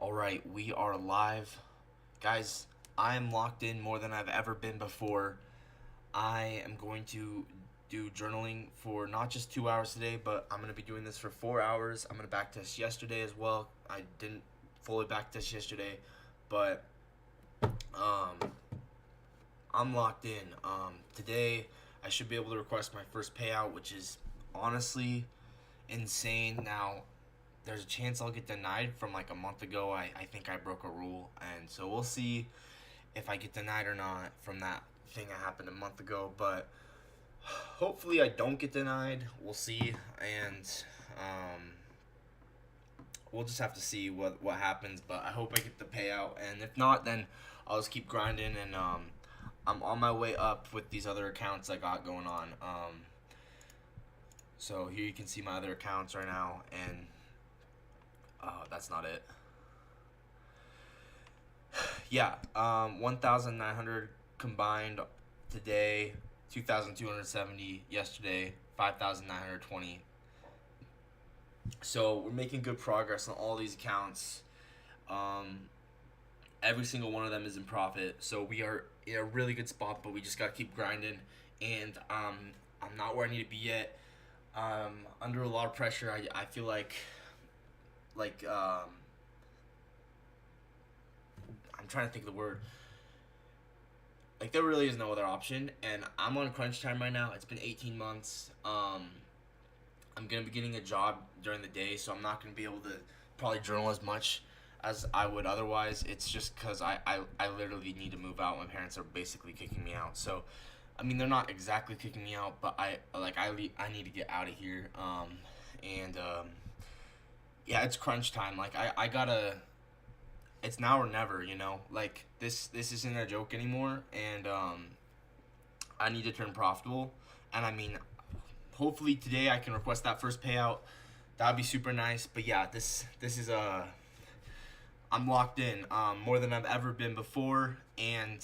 Alright, we are live. Guys, I am locked in more than I've ever been before. I am going to do journaling for not just 2 hours today, but I'm going to be doing this for 4 hours. I'm going to backtest yesterday as well. I didn't fully backtest yesterday, but um, I'm locked in. Today, I should be able to request my first payout, which is honestly insane. Now, there's a chance I'll get denied from like a month ago. I think I broke a rule, and so we'll see if I get denied or not from that thing that happened a month ago. But hopefully I don't get denied. We'll see, and we'll just have to see what happens. But I hope I get the payout, and if not, then I'll just keep grinding. And I'm on my way up with these other accounts I got going on. So here you can see my other accounts right now, and that's not it. Yeah, 1,900 combined today, 2,270 yesterday, 5,920. So we're making good progress on all these accounts. Every single one of them is in profit. So we are in a really good spot, but we just gotta keep grinding. And I'm not where I need to be yet. Under a lot of pressure. I feel like I'm trying to think of the word. Like there really is no other option, and I'm on crunch time right now. It's been 18 months. I'm gonna be getting a job during the day, so I'm not gonna be able to probably journal as much as I would otherwise. It's just because I literally need to move out. My parents are basically kicking me out. So, I mean, they're not exactly kicking me out, but I need to get out of here. And yeah, it's crunch time. Like I gotta. It's now or never, you know. Like this isn't a joke anymore, and I need to turn profitable. And I mean, hopefully today I can request that first payout. That'd be super nice. But yeah, this is I'm locked in more than I've ever been before, and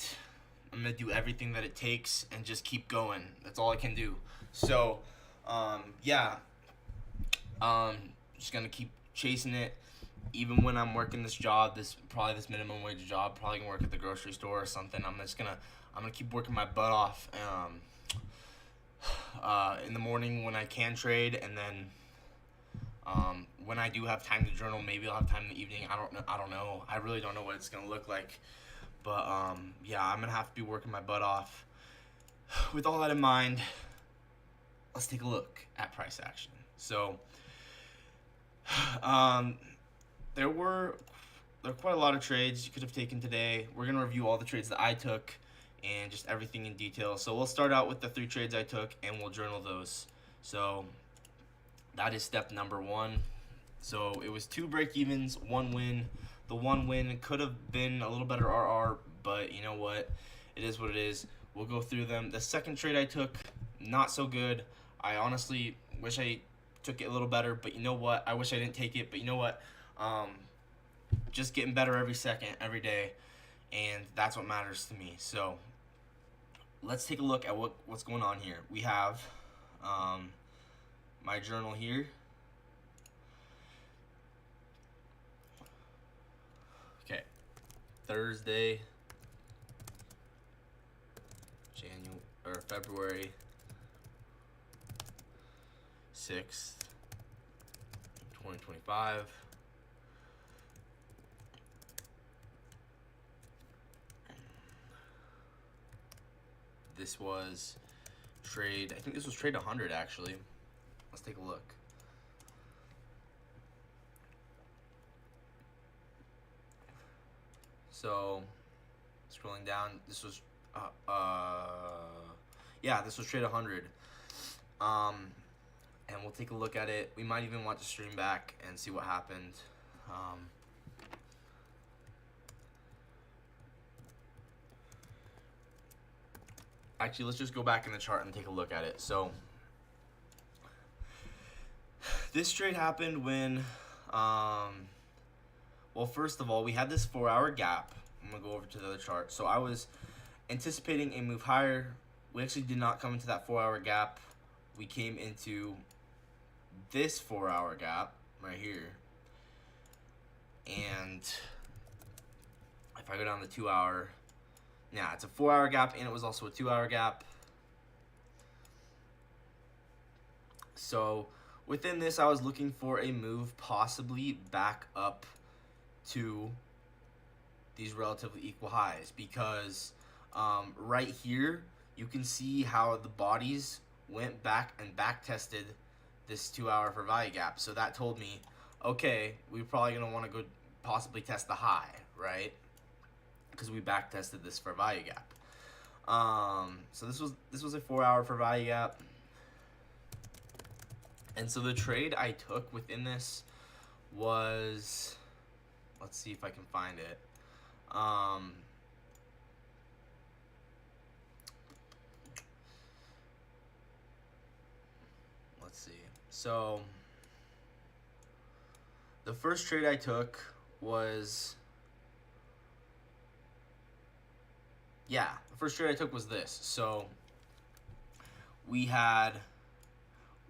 I'm gonna do everything that it takes and just keep going. That's all I can do. So yeah, just gonna keep chasing it. Even when I'm working this job, this minimum wage job, probably gonna work at the grocery store or something. I'm gonna keep working my butt off in the morning when I can trade, and then when I do have time to journal, maybe I'll have time in the evening. I don't know. I really don't know what it's gonna look like, but yeah, I'm gonna have to be working my butt off. With all that in mind, let's take a look at price action. So there were quite a lot of trades you could have taken today. We're gonna review all the trades that I took and just everything in detail. So we'll start out with the 3 trades I took, and we'll journal those. So that is step number 1. So it was 2 break-evens, 1 win. The 1 win could have been a little better RR, but you know what? It is what it is. We'll go through them. The second trade I took, not so good. I honestly wish I took it a little better, but you know what? I wish I didn't take it, but you know what? Just getting better every second, every day, and that's what matters to me. So let's take a look at what's going on here. We have my journal here. Okay, Thursday, February 6th, 2025. This was trade, I think this was trade 100 actually. Let's take a look. So, scrolling down, this was, yeah, this was trade 100. And we'll take a look at it. We might even want to stream back and see what happened. Actually, let's just go back in the chart and take a look at it. So this trade happened when, well, first of all, we had this 4-hour gap. I'm going to go over to the other chart. So I was anticipating a move higher. We actually did not come into that 4-hour gap. We came into this 4-hour gap right here. And if I go down the 2 hour, yeah, it's a 4 hour gap, and it was also a 2 hour gap. So within this, I was looking for a move possibly back up to these relatively equal highs, because right here you can see how the bodies went back and back tested this 2 hour for value gap. So that told me, okay, we're probably gonna want to go possibly test the high, right? Because we back tested this for value gap. So this was a 4 hour for value gap. And so the trade I took within this was, let's see if I can find it. Let's see. So the first trade I took was, the first trade I took was this. So we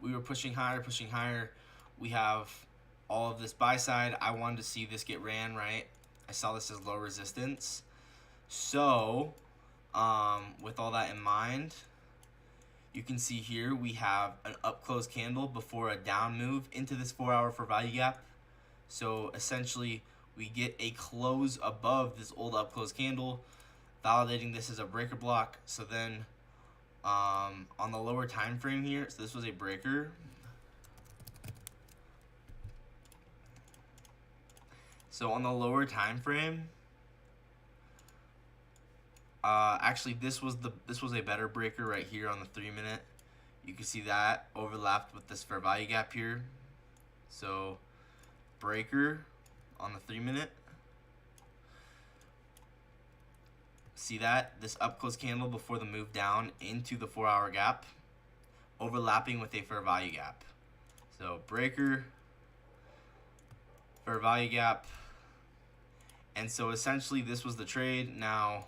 were pushing higher. We have all of this buy side. I wanted to see this get ran, right? I saw this as low resistance. So with all that in mind, you can see here we have an up close candle before a down move into this 4 hour for value gap. So essentially we get a close above this old up close candle, validating this as a breaker block. So then on the lower time frame here, so this was a breaker. So on the lower time frame, actually this was a better breaker right here on the 3 minute. You can see that overlapped with this fair value gap here. So breaker on the 3 minute. See that? This up close candle before the move down into the 4 hour gap, overlapping with a fair value gap. So breaker, fair value gap. And so essentially this was the trade. Now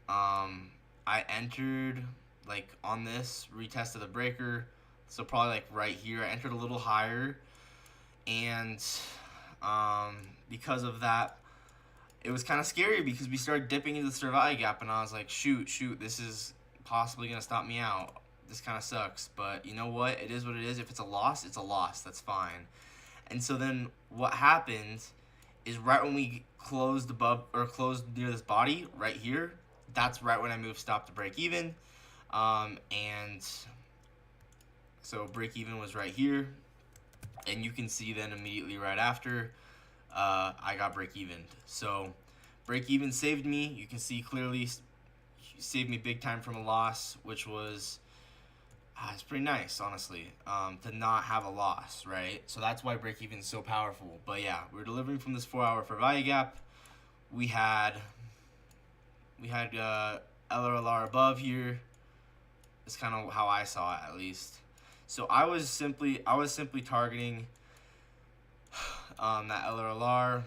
I entered like on this, retested the breaker. So probably like right here, I entered a little higher. And because of that, it was kind of scary because we started dipping into the survival gap, and I was like, shoot, this is possibly going to stop me out. This kind of sucks, but you know what? It is what it is. If it's a loss, it's a loss. That's fine. And so then what happened is right when we closed above or closed near this body right here, that's right when I moved stop to break even. And so break even was right here, and you can see then immediately right after I got break even. So break even saved me. You can see clearly saved me big time from a loss, which was it's pretty nice, honestly, to not have a loss, right? So that's why break even is so powerful. But yeah, we're delivering from this 4 hour for value gap. We had LRLR above here. It's kind of how I saw it, at least. So I was simply targeting that LRLR.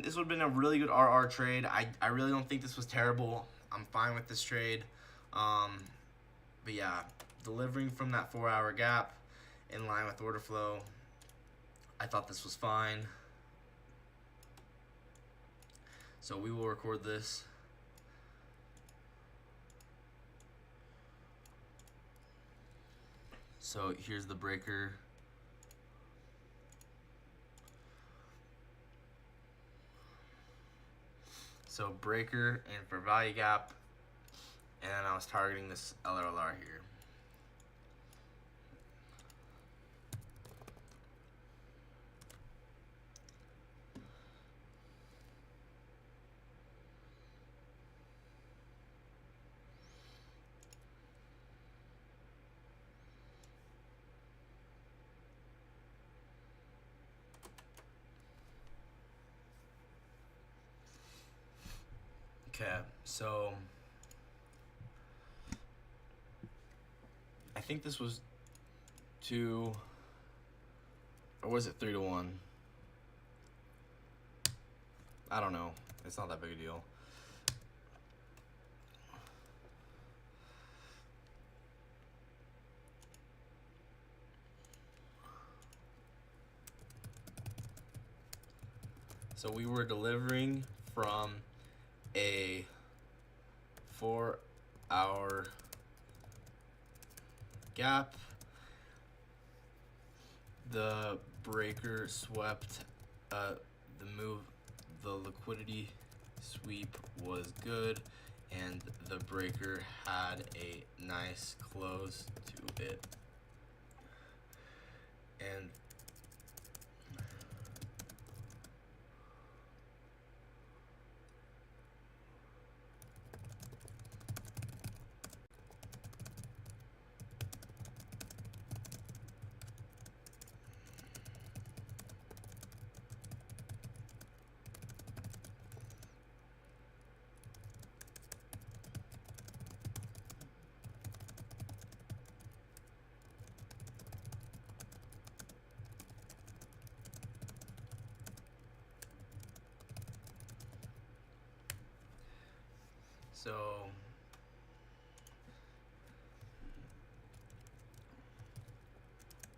This would have been a really good RR trade. I really don't think this was terrible. I'm fine with this trade. But yeah, delivering from that 4 hour gap in line with order flow, I thought this was fine. So we will record this. So here's the breaker. So breaker and for value gap, and I was targeting this LRLR here. Okay, so I think this was 2, or was it 3-1? I don't know. It's not that big a deal. So we were delivering from a 4-hour gap. The breaker swept the liquidity sweep was good, and the breaker had a nice close to it. And so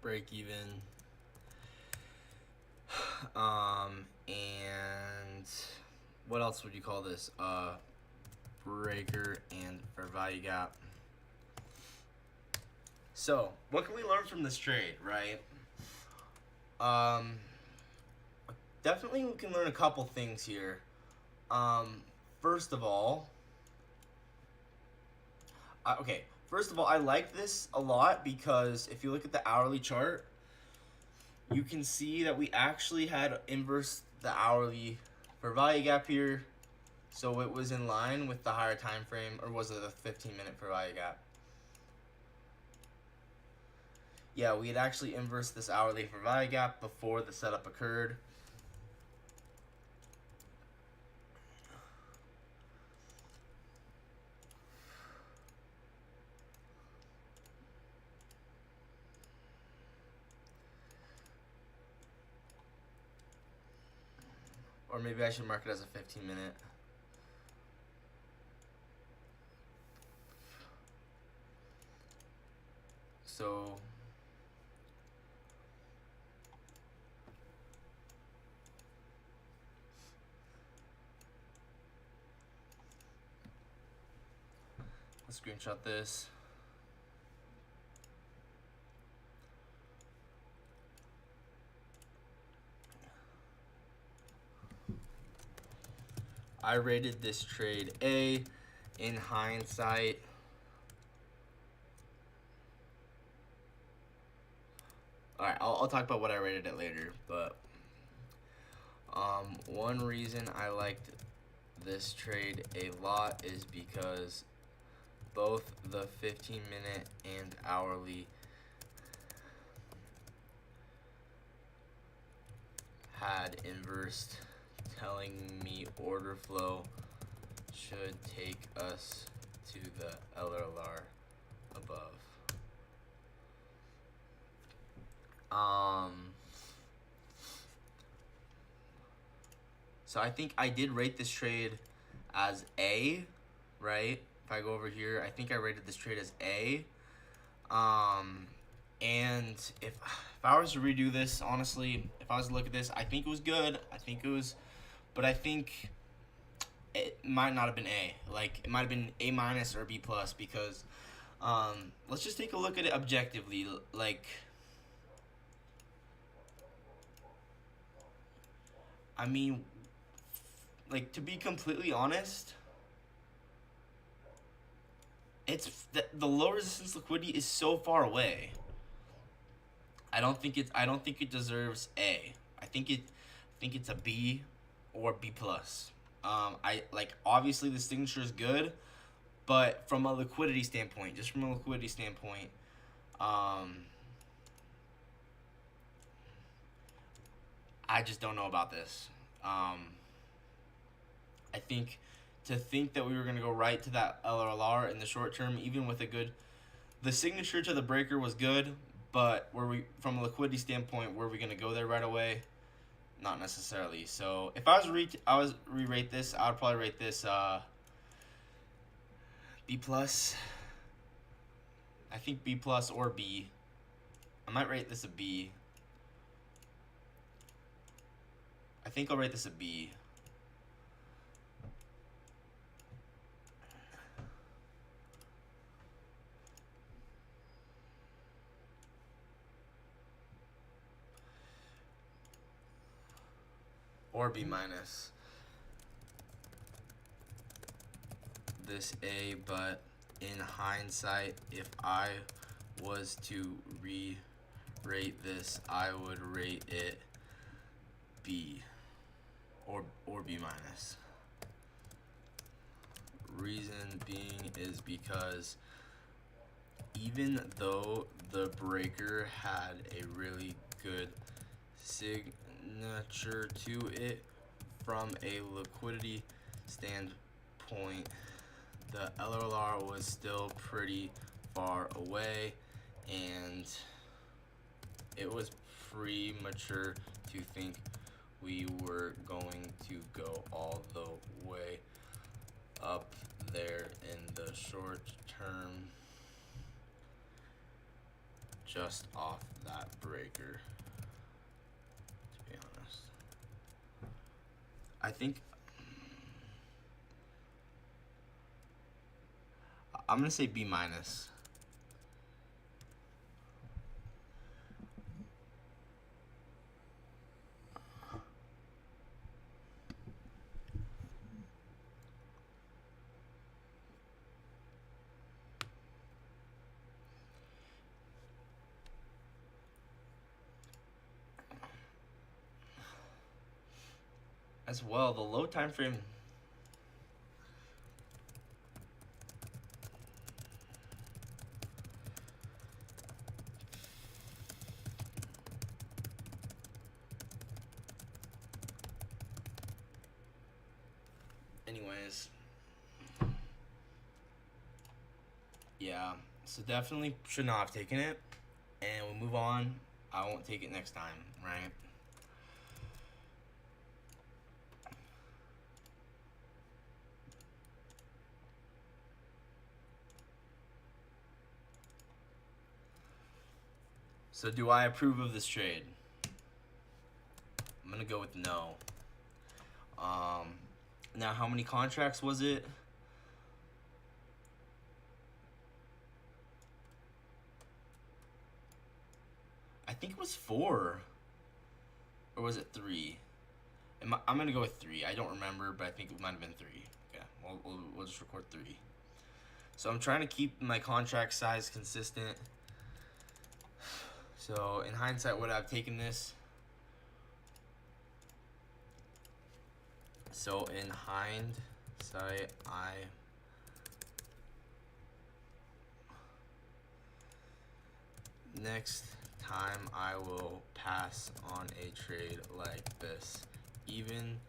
break even, and what else would you call this? Breaker and fair value gap. So what can we learn from this trade, right? Definitely we can learn a couple things here. First of all, I like this a lot because if you look at the hourly chart, you can see that we actually had inverse the hourly fair value gap here, so it was in line with the higher time frame, or was it a 15-minute fair value gap? Yeah, we had actually inversed this hourly fair value gap before the setup occurred. Or maybe I should mark it as a 15-minute. So let's screenshot this. I rated this trade A. In hindsight, alright, I'll talk about what I rated it later, but one reason I liked this trade a lot is because both the 15-minute and hourly had inversed, telling me order flow should take us to the LRLR above. So I think I did rate this trade as A, right? If I go over here, I think I rated this trade as A. And if I was to redo this, honestly, if I was to look at this, I think it was good. But I think it might not have been A. Like, it might have been A minus or B plus because, let's just take a look at it objectively. Like, I mean, like, to be completely honest, it's the low resistance liquidity is so far away. I don't think it deserves A. I think it's a B or B plus. Obviously the signature is good, but from a liquidity standpoint, I just don't know about this. I think that we were going to go right to that LRLR in the short term, even with the signature to the breaker was good, but from a liquidity standpoint, were we going to go there right away? Not necessarily. So if I was re-rate this, I would probably rate this B plus. I think B plus or B. I might rate this a B. I think I'll rate this a B. Or B minus. This A, but in hindsight, if I was to re-rate this, I would rate it B or B minus. Reason being is because even though the breaker had a really good signature to it from a liquidity standpoint, the LLR was still pretty far away, and it was premature to think we were going to go all the way up there in the short term just off that breaker, to be honest. I think I'm gonna say B minus. As well, the low time frame. Anyways, yeah, so definitely should not have taken it, and we'll move on. I won't take it next time, right? So do I approve of this trade? I'm gonna go with no. Now how many contracts was it? I think it was 4. Or was it 3? I'm gonna go with 3. I don't remember, but I think it might have been 3. Okay, we'll just record 3. So I'm trying to keep my contract size consistent. So in hindsight, would I have taken this? So in hindsight, next time I will pass on a trade like this, even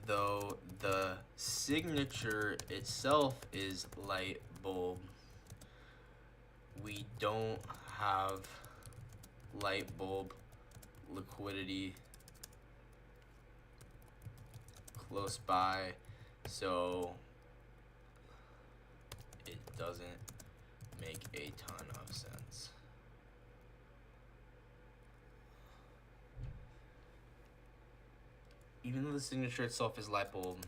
though the signature itself is light bulb. We don't have light bulb liquidity close by, so it doesn't make a ton of sense. Even though the signature itself is light bulb,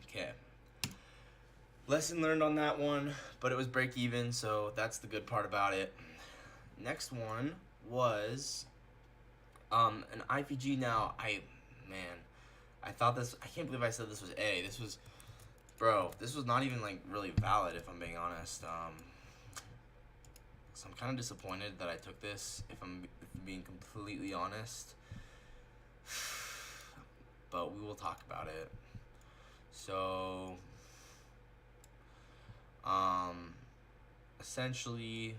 okay. Lesson learned on that one, but it was break even, so that's the good part about it. Next one was an IPG. Now, I man. I thought this. I can't believe I said this was A. This was, bro. This was not even like really valid, if I'm being honest. So I'm kind of disappointed that I took this. If I'm being completely honest. But we will talk about it. So, essentially,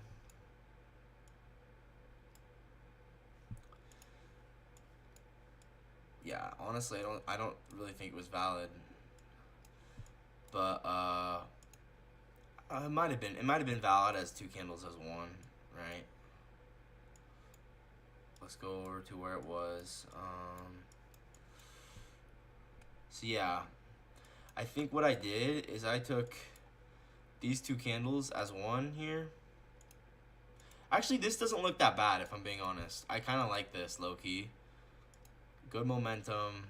yeah. Honestly, I don't really think it was valid. But it might have been. It might have been valid as 2 candles as 1, right? Let's go over to where it was. So yeah, I think what I did is I took these 2 candles as 1 here. Actually, this doesn't look that bad, if I'm being honest. I kind of like this, low-key. Good momentum.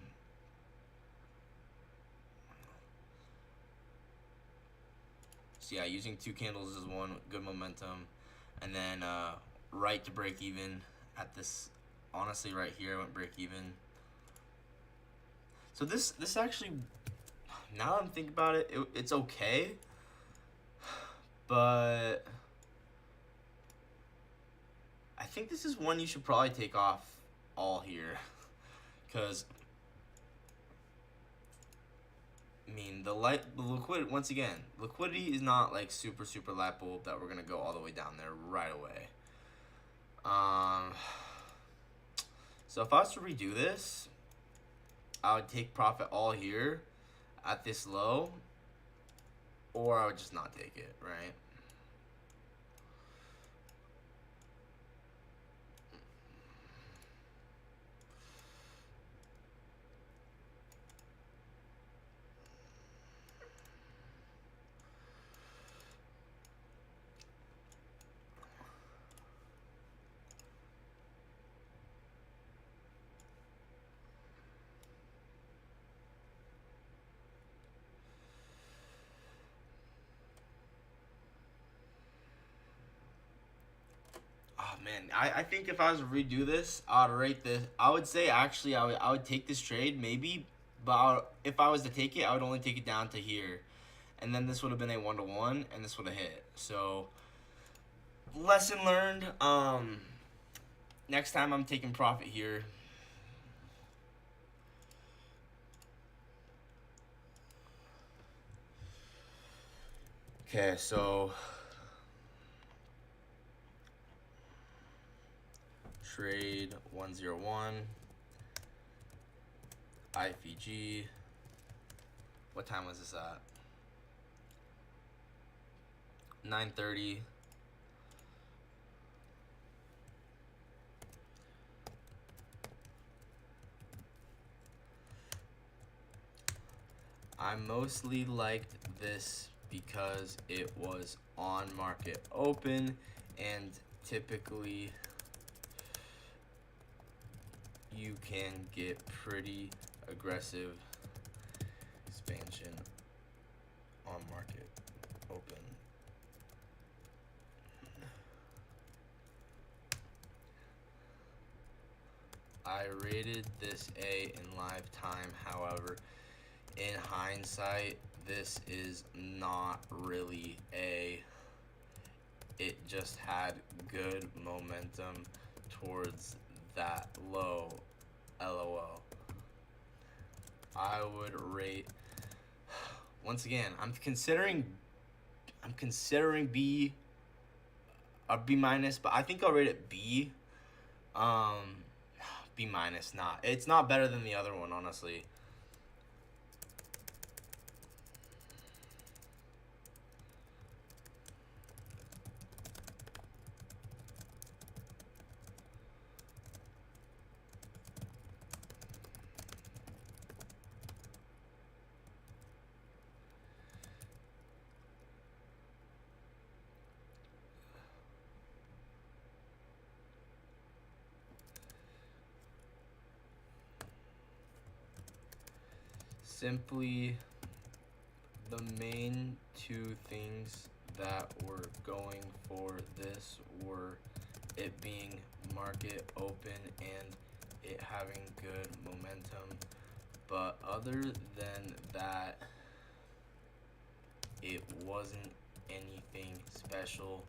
So yeah, using 2 candles as 1, good momentum. And then right to break even at this. Honestly, right here, I went break even. So this actually, now that I'm thinking about it, it's okay. But I think this is one you should probably take off all here. Because, I mean, the liquidity, once again, liquidity is not like super light bulb that we're going to go all the way down there right away. So if I was to redo this, I would take profit all here at this low, or I would just not take it, right? Oh man, I think if I was to redo this, I would rate this. I would say actually I would take this trade maybe, but if I was to take it, I would only take it down to here, and then this would have been a 1-to-1, and this would have hit. So lesson learned. Next time I'm taking profit here. Okay, so trade 101 IFEG. What time was this at? 9:30. I mostly liked this because it was on market open, and typically you can get pretty aggressive expansion on market open. I rated this A in live time, however, in hindsight, this is not really A. It just had good momentum towards that low. LOL. I would rate, once again, I'm considering B, a B minus, but I think I'll rate it B. B minus, not. It's not better than the other one, honestly. Simply, the main 2 things that were going for this were it being market open and it having good momentum, but other than that, it wasn't anything special.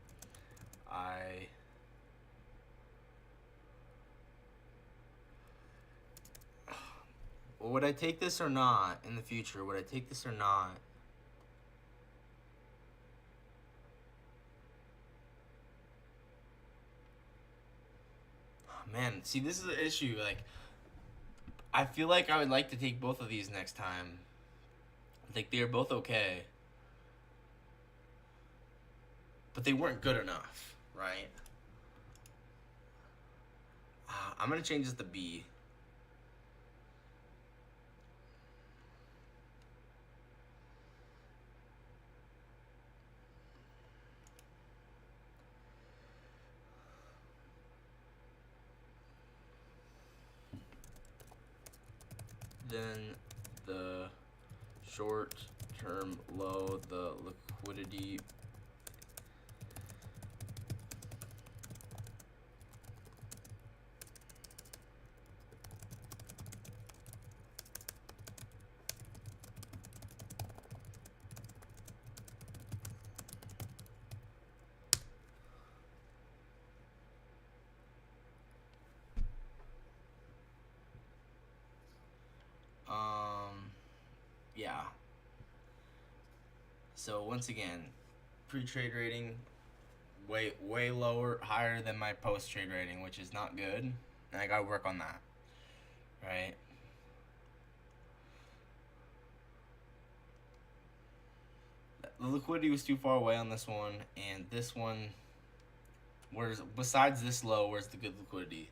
Would I take this or not in the future? Would I take this or not? Man, see, this is the issue. Like, I feel like I would like to take both of these next time. Like, they are both okay, but they weren't good enough, right? I'm gonna change this to B. Then the short term low, the liquidity yeah. So once again, pre-trade rating way lower, higher than my post-trade rating, which is not good, and I gotta work on that, right? The liquidity was too far away on this one, and this one, where's besides this low, where's the good liquidity?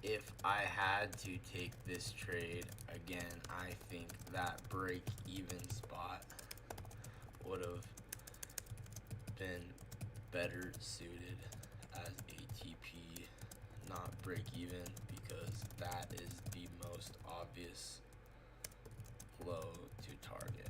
If I had to take this trade again, I think that break even spot would have been better suited as ATP, not break even, because that is the most obvious low to target.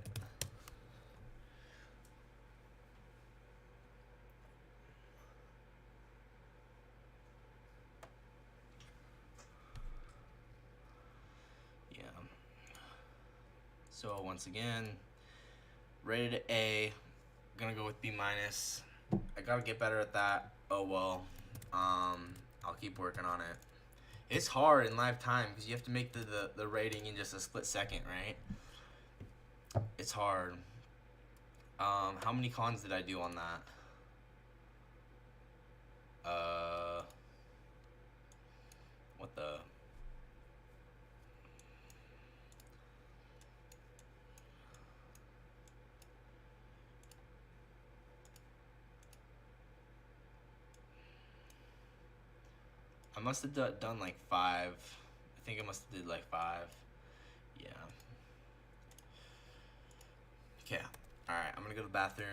So once again, rated A, gonna go with B minus. I gotta get better at that. Oh well. I'll keep working on it. It's hard in live time because you have to make the rating in just a split second, right? It's hard. How many cons did I do on that? What the? I must have done like 5. I think I must have did like 5. Yeah. Okay. Alright, I'm gonna go to the bathroom.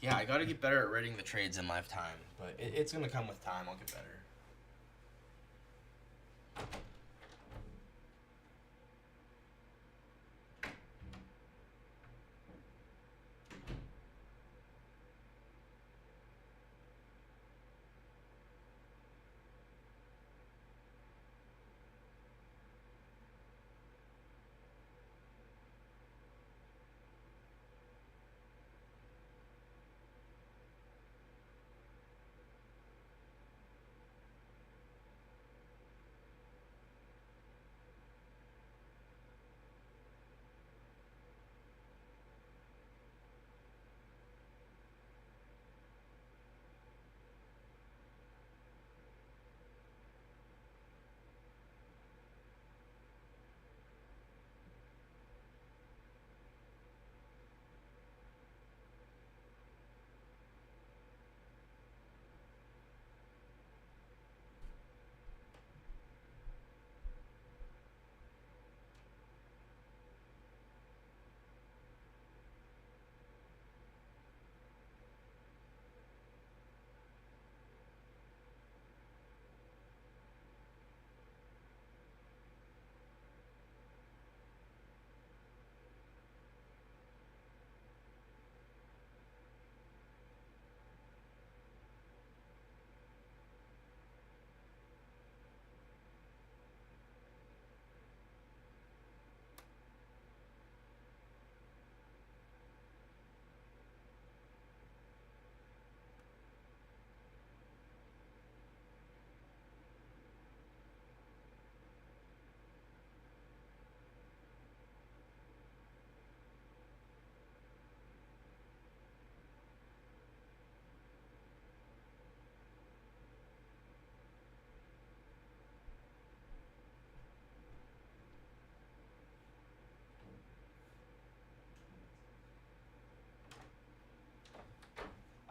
Yeah, I gotta get better at rating the trades in live time, but it's gonna come with time. I'll get better.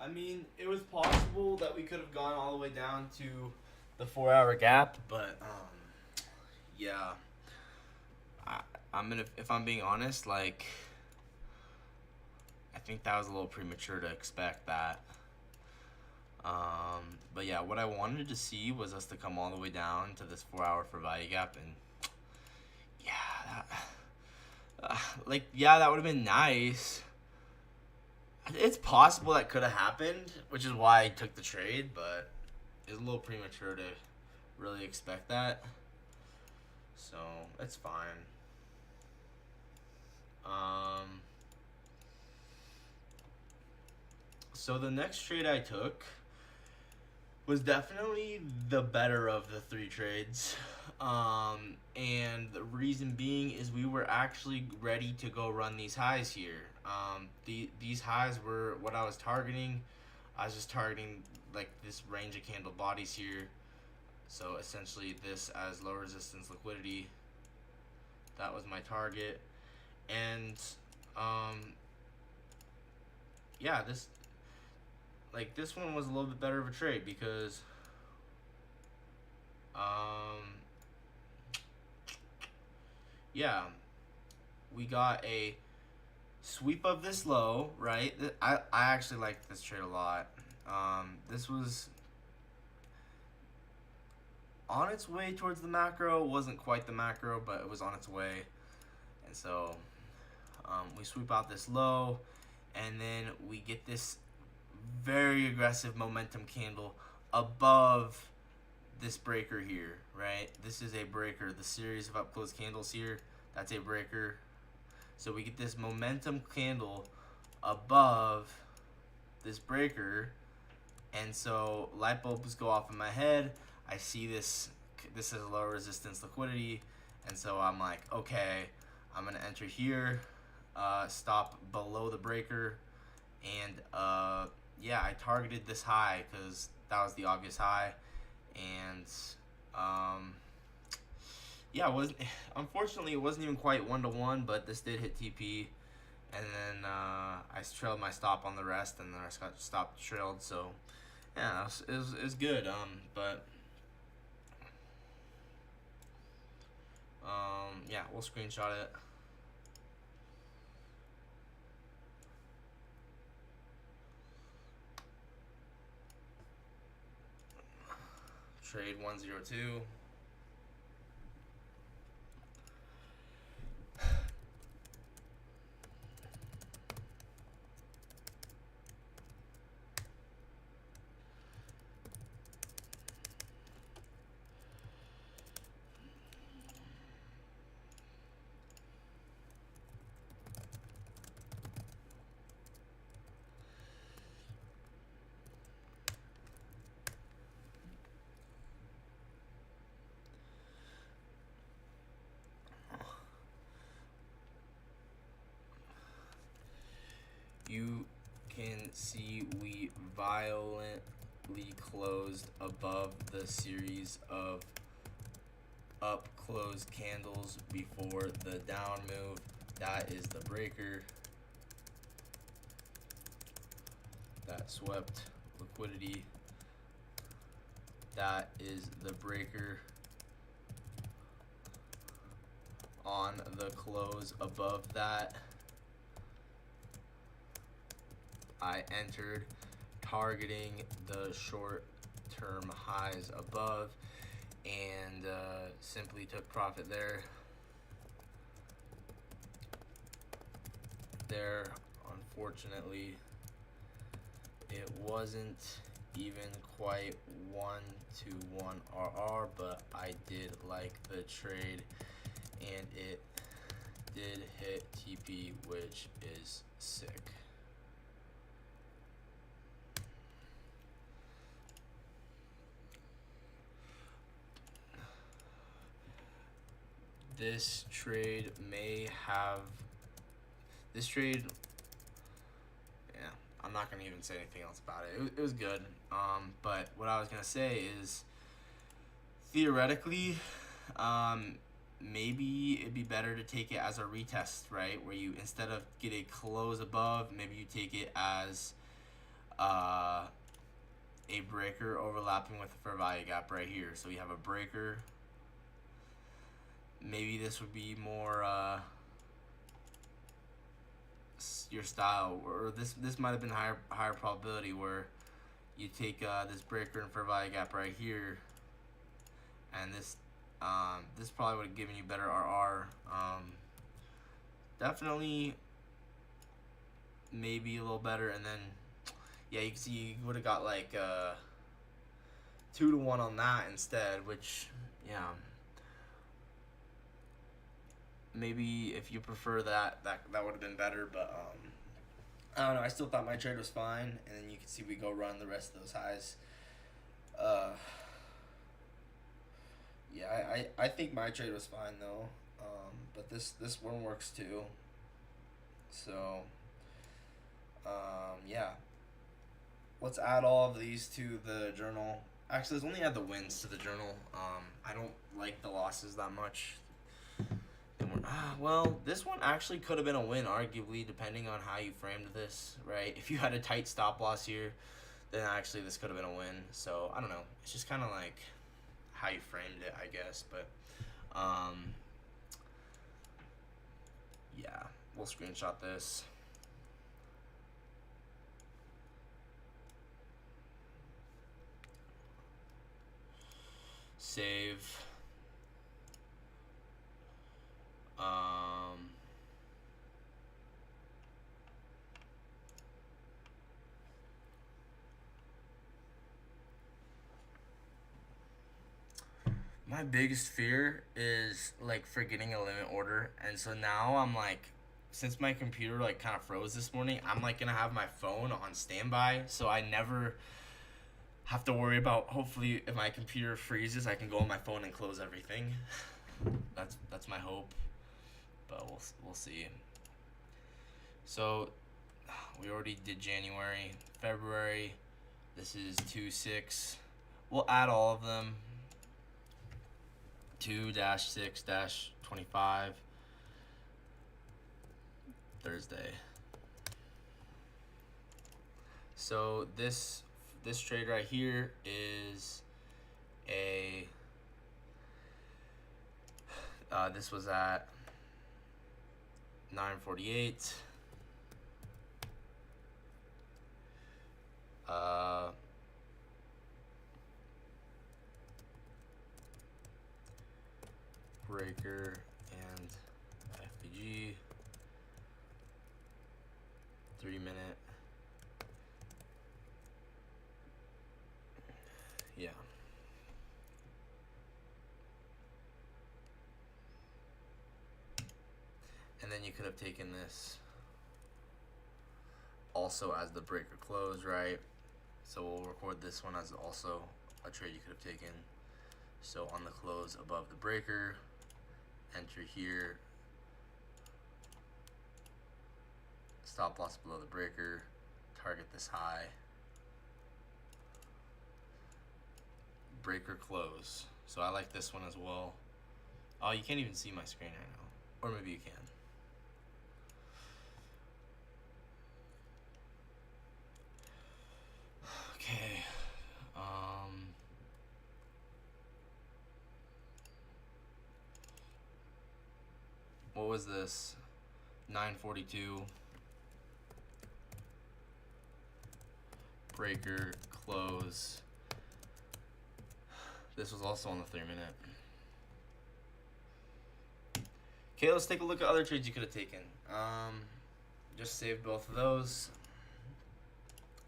I mean, it was possible that we could have gone all the way down to the 4 hour gap, but yeah. I, I'm gonna, if I'm being honest, like, I think that was a little premature to expect that. But yeah, what I wanted to see was us to come all the way down to this 4 hour for value gap, and yeah, yeah, that would have been nice. It's possible that could have happened, which is why I took the trade, but it's a little premature to really expect that. So it's fine. So the next trade I took was definitely the better of the three trades. And the reason being is we were actually ready to go run these highs here. These highs were what I was targeting. I was just targeting like this range of candle bodies here. So essentially this as low resistance liquidity. That was my target. And yeah, this one was a little bit better of a trade because yeah, we got a sweep of this low, right? I actually liked this trade a lot. This was on its way towards the macro. It wasn't quite the macro, but it was on its way. And so we sweep out this low, and then we get this very aggressive momentum candle above this breaker here, right? This is a breaker. The series of up close candles here, that's a breaker. So we get this momentum candle above this breaker, and so light bulbs go off in my head. I see this is low resistance liquidity, and so I'm like, okay, I'm gonna enter here, stop below the breaker, and yeah, I targeted this high because that was the obvious high, and yeah, unfortunately it wasn't even quite 1-to-1, but this did hit TP, and then I trailed my stop on the rest, and then I got stopped trailed. So yeah, it was good. But yeah, we'll screenshot it. Trade 102. You can see we violently closed above the series of up closed candles before the down move. That is the breaker that swept liquidity. That is the breaker on the close above that. I entered targeting the short-term highs above, and simply took profit there. Unfortunately, it wasn't even quite 1-to-1 RR, but I did like the trade, and it did hit TP, which is sick. This trade, yeah, I'm not gonna even say anything else about it. It was good. But what I was gonna say is, theoretically, maybe it'd be better to take it as a retest, right? Where you, instead of get a close above, maybe you take it as uh, a breaker overlapping with the fair value gap right here. So we have a breaker. Maybe this would be more your style, or this might have been higher probability where you take this breaker and fair value gap right here, and this probably would have given you better RR. Definitely, maybe a little better, and then yeah, you can see you would have got like 2-1 on that instead, which yeah. Maybe if you prefer that would have been better, but I don't know. I still thought my trade was fine, and then you can see we go run the rest of those highs. Yeah, I think my trade was fine though, but this one works too. So yeah, let's add all of these to the journal. Actually, let's only add the wins to the journal. I don't like the losses that much. Well, this one actually could have been a win, arguably, depending on how you framed this, right? If you had a tight stop loss here, then actually this could have been a win. So, I don't know. It's just kind of like how you framed it, I guess. But, yeah, we'll screenshot this. Save. My biggest fear is like forgetting a limit order, and so now I'm like, since my computer like kind of froze this morning, I'm like gonna have my phone on standby, so I never have to worry about. Hopefully, if my computer freezes, I can go on my phone and close everything. That's my hope, but we'll see. So we already did January, February. This is 2-6. We'll add all of them. 2-6-25 Thursday. So this trade right here is a this was at 9:48. Breaker and FPG 3-minute. Yeah. And then you could have taken this also as the breaker close, right? So we'll record this one as also a trade you could have taken. So on the close above the breaker, enter here, stop loss below the breaker, target this high, breaker close. So I like this one as well. Oh, you can't even see my screen right now, or maybe you can. Okay. What was this? 9:42. Breaker close. This was also on the 3-minute. Okay, let's take a look at other trades you could have taken. Just saved both of those.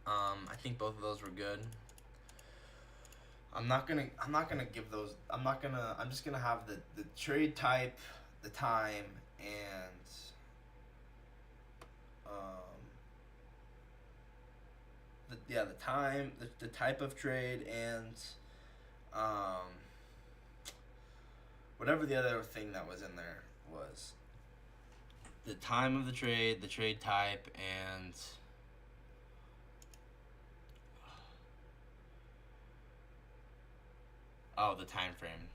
I think both of those were good. I'm not gonna give those. I'm just gonna have the trade type, the time, and the time, the type of trade, and whatever the other thing that was in there was. The time of the trade type, and the time frame.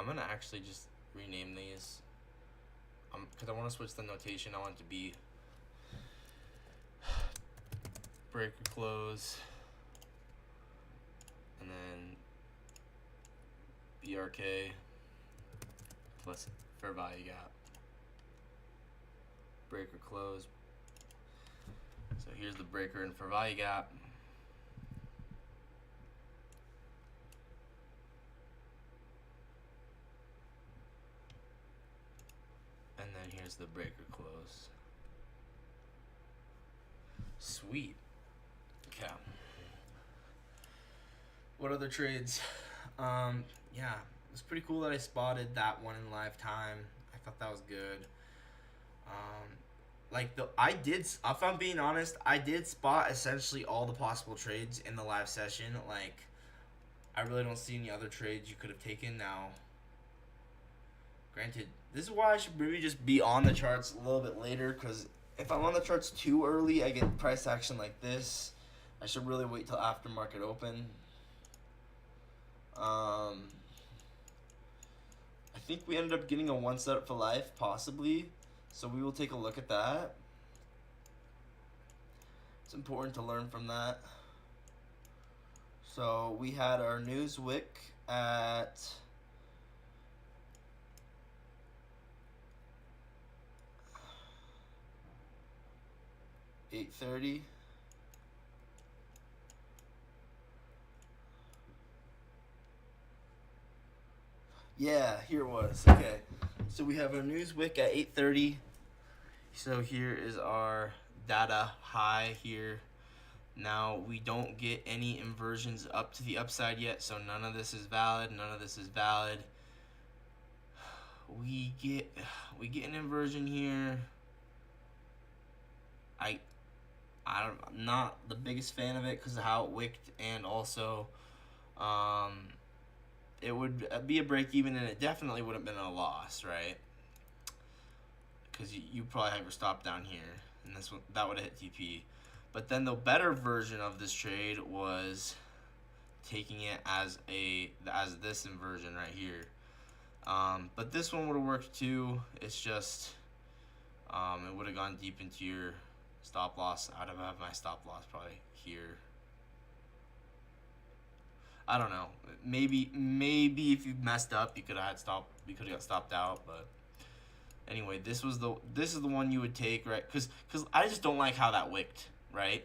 I'm gonna actually just rename these. Because I want to switch the notation. I want it to be breaker close, and then BRK plus fair value gap. Breaker close. So here's the breaker and fair value gap. And then here's the breaker close. Sweet. Okay. What other trades? Yeah, it was pretty cool that I spotted that one in live time. I thought that was good. If I'm being honest, I did spot essentially all the possible trades in the live session. Like, I really don't see any other trades you could have taken now. Granted, this is why I should maybe just be on the charts a little bit later, because if I'm on the charts too early, I get price action like this. I should really wait till after market open. I think we ended up getting a one setup for life, possibly. So we will take a look at that. It's important to learn from that. So we had our Newswick at 8:30. Yeah, here it was. Okay, so we have our Newswick at 8:30. So here is our data high here. Now we don't get any inversions up to the upside yet, so none of this is valid. None of this is valid. We get an inversion here. I'm not the biggest fan of it because of how it wicked, and also it would be a break even, and it definitely would have been a loss, right? Because you probably have your stop down here, and that would have hit TP. But then the better version of this trade was taking it as this inversion right here. But this one would have worked too. It's just it would have gone deep into your stop loss. I'd have had my stop loss probably here. I don't know. Maybe if you messed up, you could have got stopped out. But anyway, this is the one you would take, right? Because I just don't like how that wicked, right?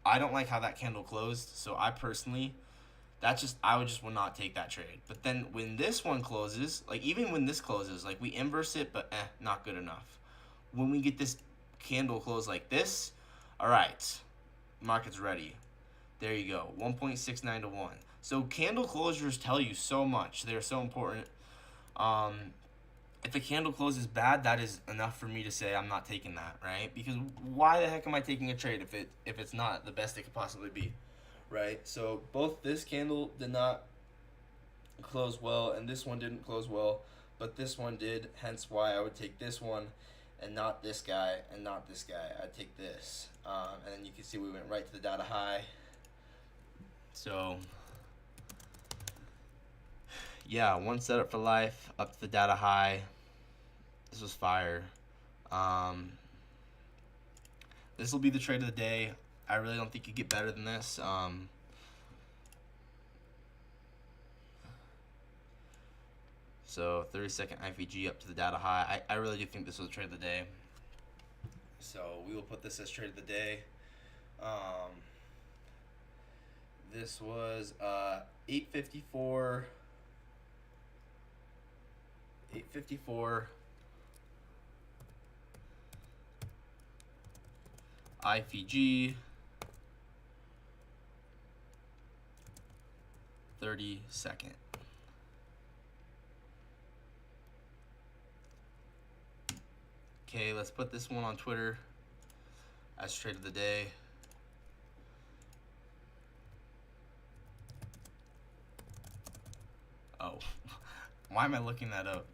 I don't like how that candle closed. So I personally, I would not take that trade. But then when this one closes, like even when this closes, like we inverse it, but not good enough. When we get this candle close like this, all right, market's ready. There you go, 1.69 to 1. So candle closures tell you so much. They're so important. If a candle closes bad, that is enough for me to say I'm not taking that, right? Because why the heck am I taking a trade if it's not the best it could possibly be, right? So both this candle did not close well, and this one didn't close well, but this one did. Hence why I would take this one, and not this guy, and not this guy. I'd take this, and then you can see we went right to the data high. So yeah, one setup for life, up to the data high. This was fire. This will be the trade of the day. I really don't think you get better than this. So 30-second IVG up to the data high. I really do think this was the trade of the day. So we will put this as trade of the day. This was 8:54. 8:54. IVG. 30-second. Okay, let's put this one on Twitter as trade of the day. Oh, why am I looking that up?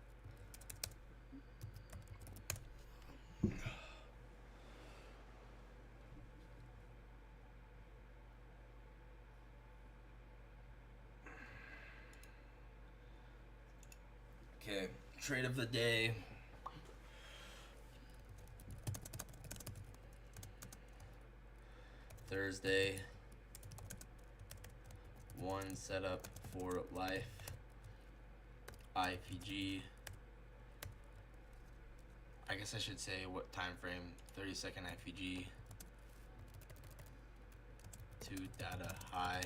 Trade of the day. Thursday. One setup for life. IPG. I guess I should say what time frame. 30-second IPG. 2 data high.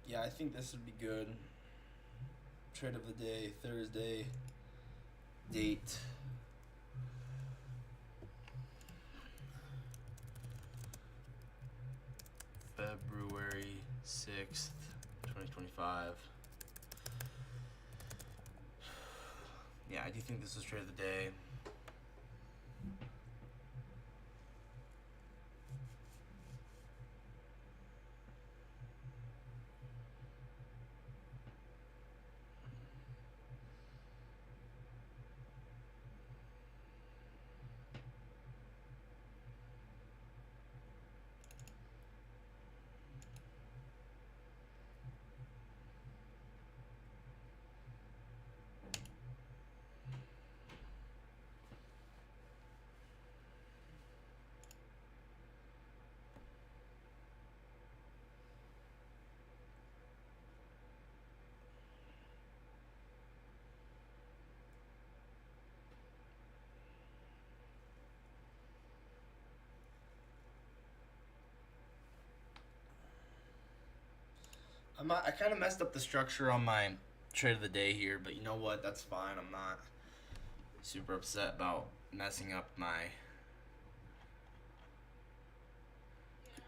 Yeah, I think this would be good. Trade of the day, Thursday. Date. February 6th, 2025. Yeah, I do think this is trade of the day. I kind of messed up the structure on my trade of the day here, but you know what? That's fine. I'm not super upset about messing up my...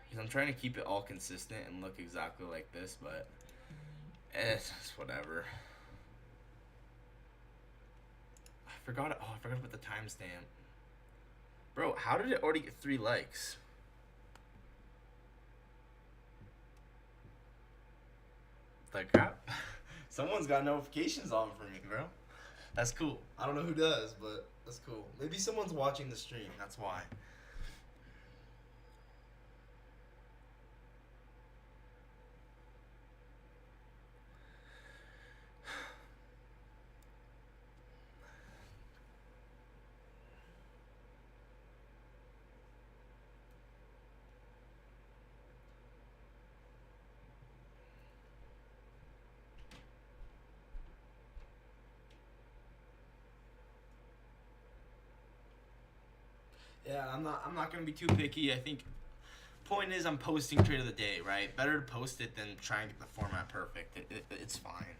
Because I'm trying to keep it all consistent and look exactly like this, but it's just whatever. I forgot it. Oh, I forgot about the timestamp. Bro, how did it already get 3 likes? Like crap. Someone's got notifications on for me, bro. That's cool. I don't know who does, but that's cool. Maybe someone's watching the stream. That's why. Yeah, I'm not gonna be too picky. I think point is I'm posting trade of the day, right? Better to post it than try and get the format perfect. It's fine.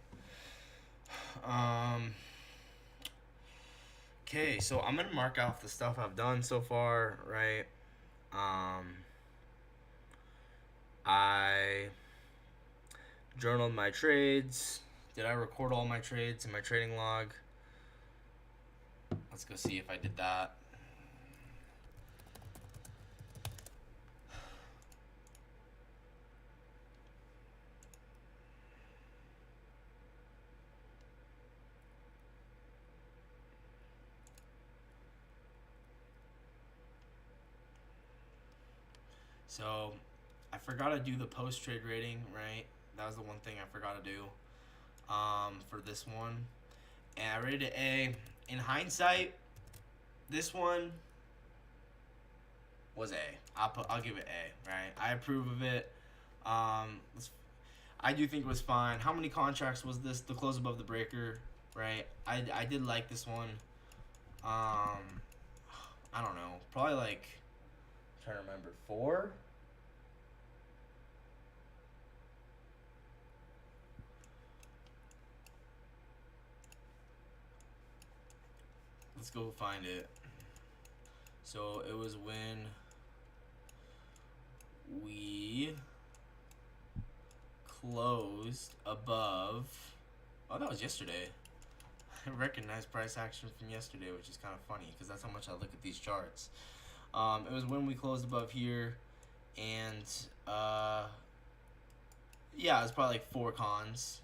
Okay, so I'm gonna mark off the stuff I've done so far, right? I journaled my trades. Did I record all my trades in my trading log? Let's go see if I did that. So I forgot to do the post trade rating, right? That was the one thing I forgot to do for this one. And I rated it A. In hindsight, this one was A. I'll give it A, right? I approve of it. I do think it was fine. How many contracts was this? The close above the breaker, right? I did like this one. I don't know. Probably like, I'm trying to remember, 4? Let's go find it. So it was when we closed above. Oh, that was yesterday. I recognize price action from yesterday, which is kind of funny because that's how much I look at these charts. It was when we closed above here, and yeah, it was probably like 4 cons.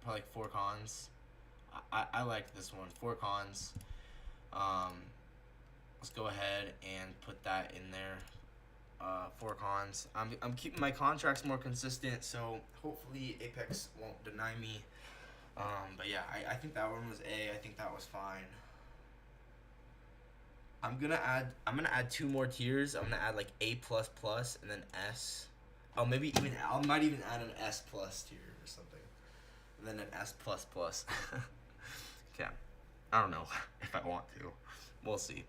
Probably like 4 cons. I like this one. 4 cons. Let's go ahead and put that in there. 4 cons. I'm keeping my contracts more consistent, so hopefully Apex won't deny me. But yeah, I think that one was A. I think that was fine. I'm gonna add 2 more tiers. I'm gonna add like A plus plus and then S. Oh, maybe even I might even add an S plus tier or something, and then an S plus plus. Okay, I don't know if I want to. We'll see.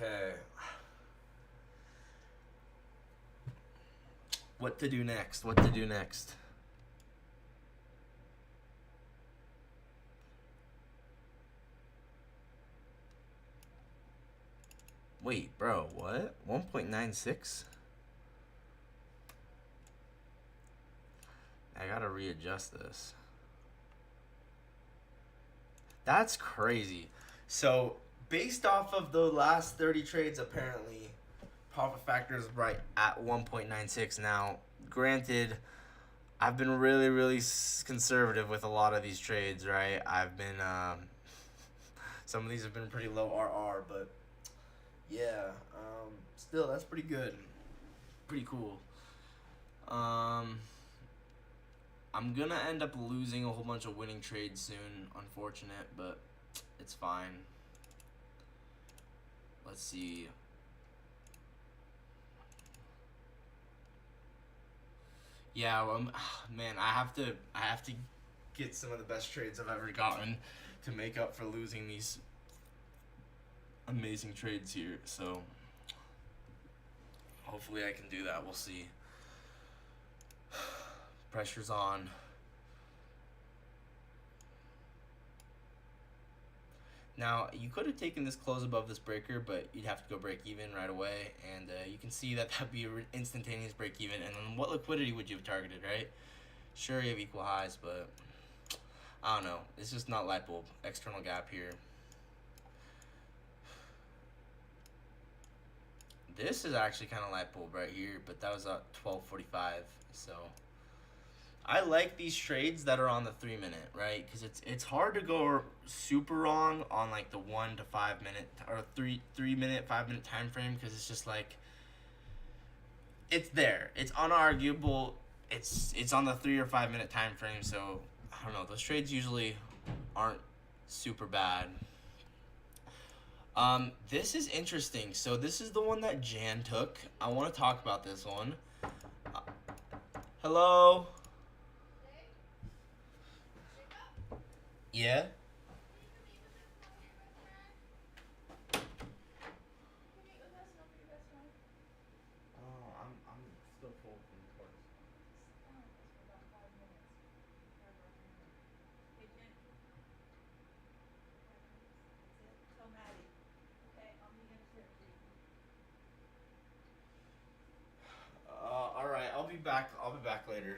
Okay. What to do next? What to do next? Wait, bro, what? 1.96? I gotta readjust this. That's crazy. So, based off of the last 30 trades, apparently, profit factor is right at 1.96. Now, granted, I've been really, really conservative with a lot of these trades, right? I've been, some of these have been pretty low RR, but yeah, still, that's pretty good. Pretty cool. I'm gonna end up losing a whole bunch of winning trades soon. Unfortunate, but it's fine. Let's see. Yeah, man, I have to get some of the best trades I've ever gotten to make up for losing these amazing trades here. So hopefully I can do that. We'll see. Pressure's on. Now, you could have taken this close above this breaker, but you'd have to go break even right away. And you can see that that'd be an instantaneous break even. And then what liquidity would you have targeted, right? Sure, you have equal highs, but I don't know. It's just not light bulb. External gap here. This is actually kind of light bulb right here, but that was at 12:45. So I like these trades that are on the 3-minute, right? Because it's hard to go super wrong on like the 1 to 5 minute or 3-minute, 5-minute time frame, because it's just like it's there. It's unarguable. It's on the 3 or 5 minute time frame. So I don't know. Those trades usually aren't super bad. This is interesting. So this is the one that Jan took. I want to talk about this one. Hello? Yeah? Oh, I'm still full from course. All right. I'll be back. I'll be back later.